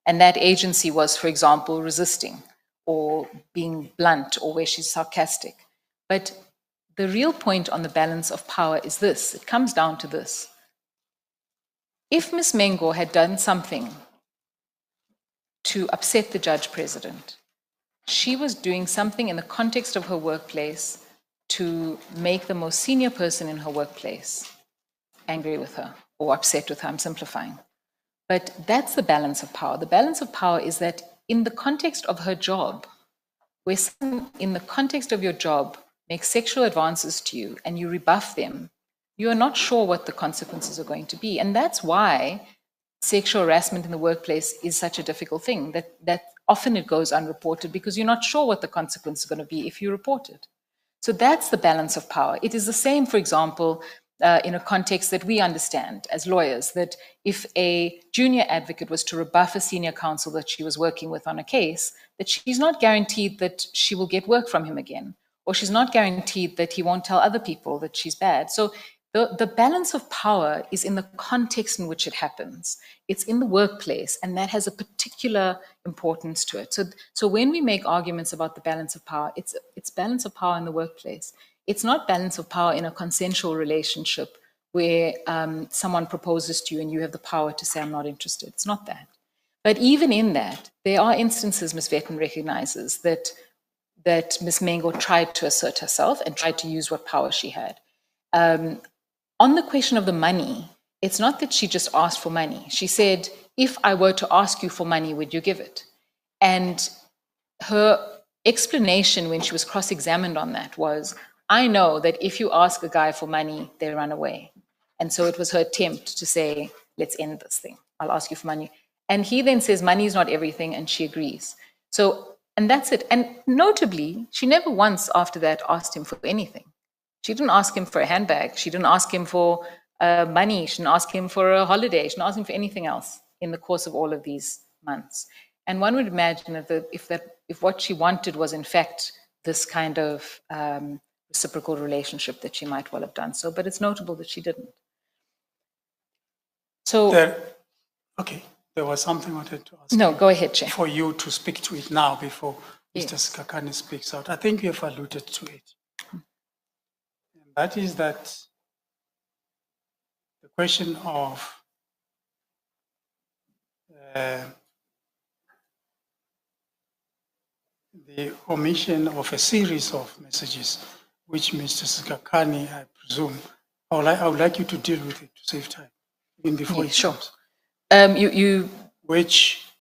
And that agency was, for example, resisting or being blunt or where she's sarcastic. But the real point on the balance of power is this. It comes down to this. If Ms. Mengo had done something to upset the judge president, she was doing something in the context of her workplace to make the most senior person in her workplace angry with her or upset with her. I'm simplifying. But that's the balance of power. The balance of power is that in the context of her job, where someone in the context of your job makes sexual advances to you and you rebuff them, you are not sure what the consequences are going to be. And that's why sexual harassment in the workplace is such a difficult thing, that often it goes unreported because you're not sure what the consequence is going to be if you report it. So that's the balance of power. It is the same, for example, in a context that we understand as lawyers, that if a junior advocate was to rebuff a senior counsel that she was working with on a case, that she's not guaranteed that she will get work from him again, or she's not guaranteed that he won't tell other people that she's bad. So the balance of power is in the context in which it happens. It's in the workplace, and that has a particular importance to it. So when we make arguments about the balance of power, it's balance of power in the workplace. It's not balance of power in a consensual relationship where someone proposes to you and you have the power to say, I'm not interested. It's not that. But even in that, there are instances, Ms. Vetten recognizes, that Ms. Mengo tried to assert herself and tried to use what power she had. On the question of the money, it's not that she just asked for money. She said, if I were to ask you for money, would you give it? And her explanation when she was cross-examined on that was, I know that if you ask a guy for money, they run away. And so it was her attempt to say, let's end this thing. I'll ask you for money. And he then says, money is not everything, and she agrees. So, and that's it. And notably, she never once after that asked him for anything. She didn't ask him for a handbag. She didn't ask him for money. She didn't ask him for a holiday. She didn't ask him for anything else in the course of all of these months. And one would imagine that if what she wanted was in fact this kind of reciprocal relationship, that she might well have done so. But it's notable that she didn't. So there was something I wanted to ask. No, go ahead, Chair. For you to speak to it now before Yes. Mr. Sikhakhane speaks out. I think you have alluded to it. That is that the question of the omission of a series of messages, which Mr. Sikhakhane, I presume, I would like you to deal with it to save time, even before Yes, sure. comes. You Which